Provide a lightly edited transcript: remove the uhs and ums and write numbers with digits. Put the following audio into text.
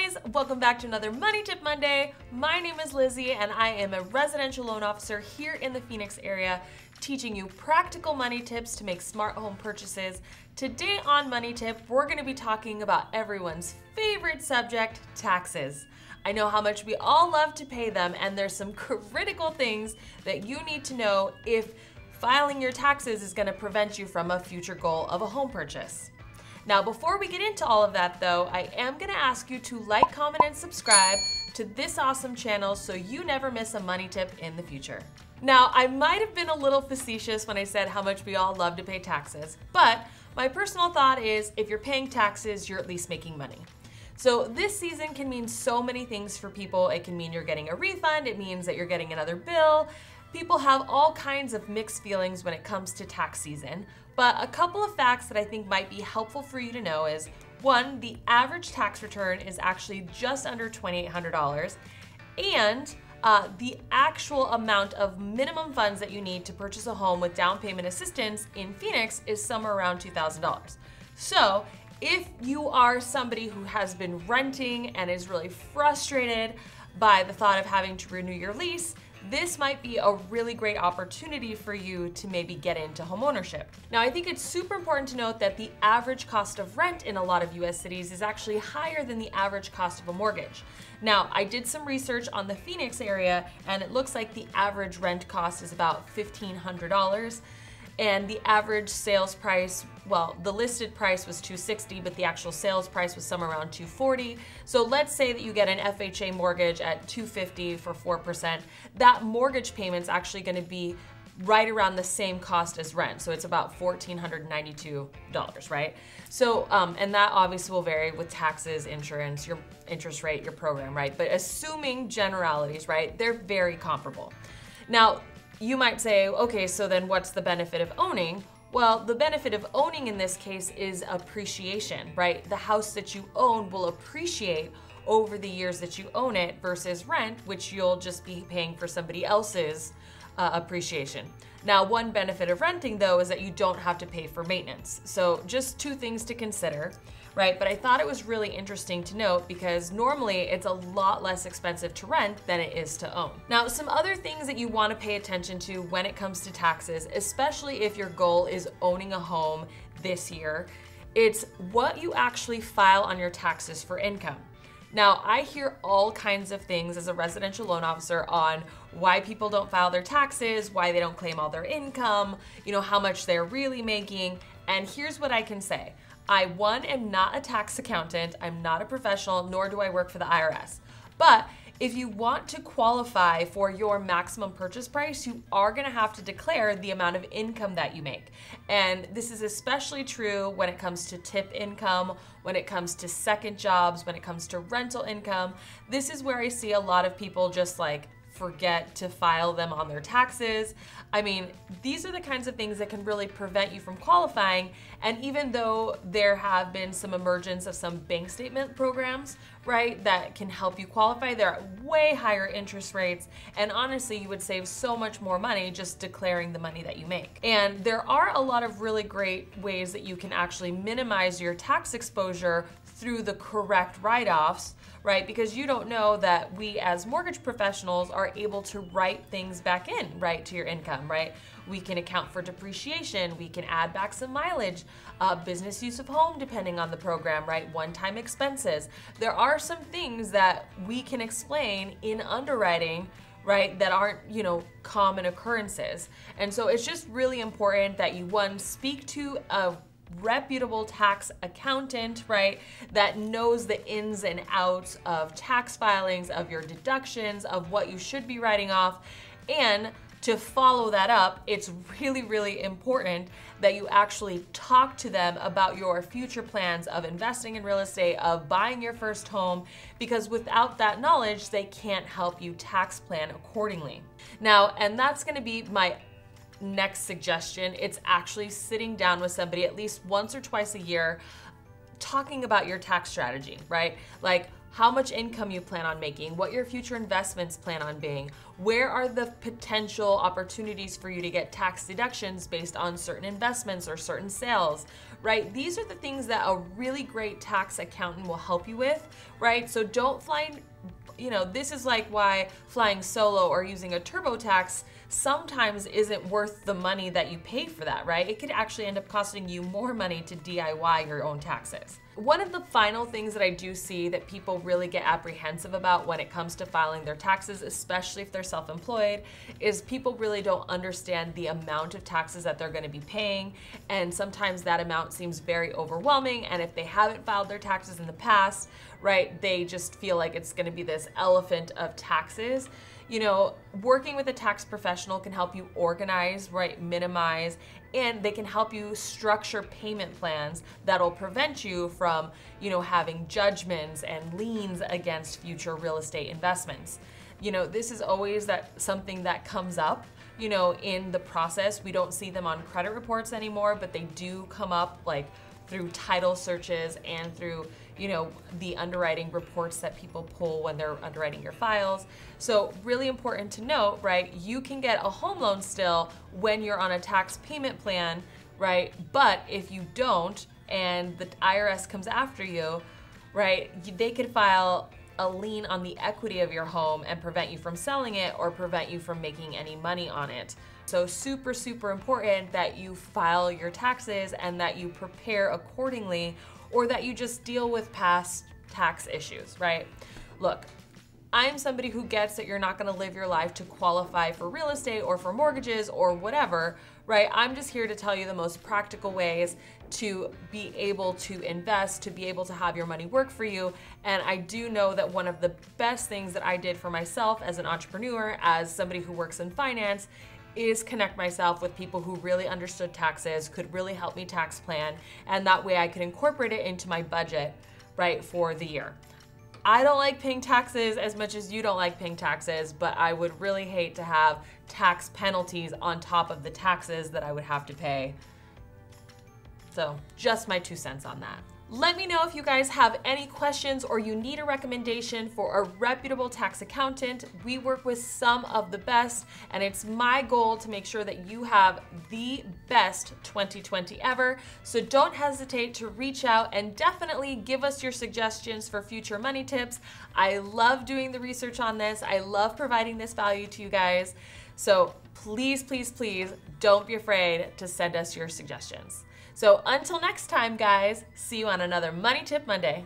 ladies, welcome back to another Money Tip Monday. My name is Lizzie and I am a residential loan officer here in the Phoenix area, teaching you practical money tips to make smart home purchases. Today on Money Tip, we're going to be talking about everyone's favorite subject, taxes. I know how much we all love to pay them, and there's some critical things that you need to know if filing your taxes is going to prevent you from a future goal of a home purchase. Now, before we get into all of that though, I am going to ask you to like, comment, and subscribe to this awesome channel so you never miss a money tip in the future. Now, I might have been a little facetious when I said how much we all love to pay taxes, but my personal thought is if you're paying taxes, you're at least making money. So this season can mean so many things for people. It can mean you're getting a refund. It means that you're getting another bill. People have all kinds of mixed feelings when it comes to tax season, but a couple of facts that I think might be helpful for you to know is, one, the average tax return is actually just under $2,800, and the actual amount of minimum funds that you need to purchase a home with down payment assistance in Phoenix is somewhere around $2,000. So if you are somebody who has been renting and is really frustrated by the thought of having to renew your lease, this might be a really great opportunity for you to maybe get into homeownership. Now, I think it's super important to note that the average cost of rent in a lot of US cities is actually higher than the average cost of a mortgage. Now, I did some research on the Phoenix area, and it looks like the average rent cost is about $1,500. And the average sales price, well, the listed price was $260, but the actual sales price was somewhere around $240. So let's say that you get an FHA mortgage at $250 for 4%. That mortgage payment's actually going to be right around the same cost as rent. So it's about $1,492, right? So, and that obviously will vary with taxes, insurance, your interest rate, your program, right? But assuming generalities, right, they're very comparable. Now, you might say, okay, so then what's the benefit of owning? Well, the benefit of owning in this case is appreciation, right? The house that you own will appreciate over the years that you own it versus rent, which you'll just be paying for somebody else's appreciation. Now, one benefit of renting though is that you don't have to pay for maintenance. So just two things to consider, right? But I thought it was really interesting to note because normally it's a lot less expensive to rent than it is to own. Now, some other things that you want to pay attention to when it comes to taxes, especially if your goal is owning a home this year, it's what you actually file on your taxes for income. Now, I hear all kinds of things as a residential loan officer on why people don't file their taxes, why they don't claim all their income, you know, how much they're really making. And here's what I can say. I, one, am not a tax accountant, I'm not a professional, nor do I work for the IRS. But if you want to qualify for your maximum purchase price, you are gonna have to declare the amount of income that you make. And this is especially true when it comes to tip income, when it comes to second jobs, when it comes to rental income. This is where I see a lot of people just like forget to file them on their taxes. I mean, these are the kinds of things that can really prevent you from qualifying. And even though there have been some emergence of some bank statement programs, right, that can help you qualify, there are way higher interest rates. And honestly, you would save so much more money just declaring the money that you make. And there are a lot of really great ways that you can actually minimize your tax exposure through the correct write-offs, right? Because you don't know that we as mortgage professionals are able to write things back in, right, to your income, right? We can account for depreciation, we can add back some mileage, business use of home depending on the program, right? One-time expenses. There are some things that we can explain in underwriting, right, that aren't, you know, common occurrences. And so it's just really important that you, one, speak to a reputable tax accountant, right, that knows the ins and outs of tax filings, of your deductions, of what you should be writing off. And to follow that up, it's really, really important that you actually talk to them about your future plans of investing in real estate, of buying your first home, because without that knowledge, they can't help you tax plan accordingly. Now, and that's gonna be my next suggestion. It's actually sitting down with somebody at least once or twice a year, talking about your tax strategy, right? Like, how much income you plan on making, what your future investments plan on being, where are the potential opportunities for you to get tax deductions based on certain investments or certain sales, right? These are the things that a really great tax accountant will help you with, right? So don't fly, this is like why flying solo or using a TurboTax sometimes isn't worth the money that you pay for that, right? It could actually end up costing you more money to DIY your own taxes. One of the final things that I do see that people really get apprehensive about when it comes to filing their taxes, especially if they're self-employed, is people really don't understand the amount of taxes that they're going to be paying, and sometimes that amount seems very overwhelming, and if they haven't filed their taxes in the past, right, they just feel like it's going to be this elephant of taxes. Working with a tax professional can help you organize, right, minimize, and they can help you structure payment plans that'll prevent you from, having judgments and liens against future real estate investments. This is always something that comes up, in the process. We don't see them on credit reports anymore, but they do come up like through title searches and through, the underwriting reports that people pull when they're underwriting your files. So really important to note, right? You can get a home loan still when you're on a tax payment plan, right? But if you don't, and the IRS comes after you, right, they could file a lien on the equity of your home and prevent you from selling it or prevent you from making any money on it. So super, super important that you file your taxes and that you prepare accordingly, or that you just deal with past tax issues, right? Look, I'm somebody who gets that you're not gonna live your life to qualify for real estate or for mortgages or whatever, right? I'm just here to tell you the most practical ways to be able to invest, to be able to have your money work for you. And I do know that one of the best things that I did for myself as an entrepreneur, as somebody who works in finance, is connect myself with people who really understood taxes, could really help me tax plan, and that way I could incorporate it into my budget, right, for the year. I don't like paying taxes as much as you don't like paying taxes, but I would really hate to have tax penalties on top of the taxes that I would have to pay. So just my 2 cents on that. Let me know if you guys have any questions or you need a recommendation for a reputable tax accountant. We work with some of the best, and it's my goal to make sure that you have the best 2020 ever. So don't hesitate to reach out and definitely give us your suggestions for future money tips. I love doing the research on this. I love providing this value to you guys. So please, please, please don't be afraid to send us your suggestions. So until next time, guys, see you on another Money Tip Monday.